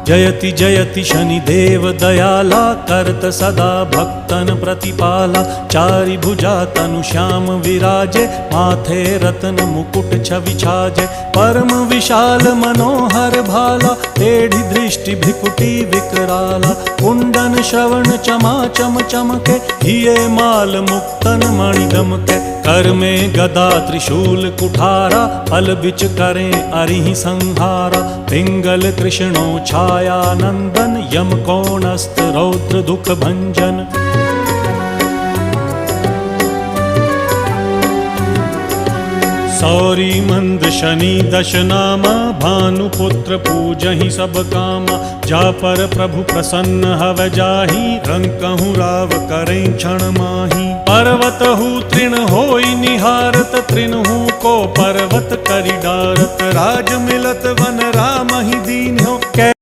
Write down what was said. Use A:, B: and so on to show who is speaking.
A: जयति जयति शनिदेव दयाला करत सदा भक्तन प्रतिपाला। चारि भुजा तनु श्याम विराजे माथे रत्न मुकुट छवि छाजे। परम विशाल मनोहर भाला टेढ़ी दृष्टि भ्रिकुटी विकराला। कुंडन श्रवण चमा चम चमके हिये माल मुक्तन मणि दमके। कर में गदा त्रिशूल कुठारा फल बिच करें अरिहि संहारा। पिंगल कृष्णो छाया नंदन यम कोणस्थ रौद्र दुख भंजन। सौरी मंद शनि दश नामा भानुपुत्र पूजहि सब कामा। जा पर प्रभु प्रसन्न हव जाहि रंकहु राव करें क्षण माही। पर्वत हु तृण होई निहारत तृणहु को पर्वत करि डारत। राज मिलत वन राम ही दीन्हो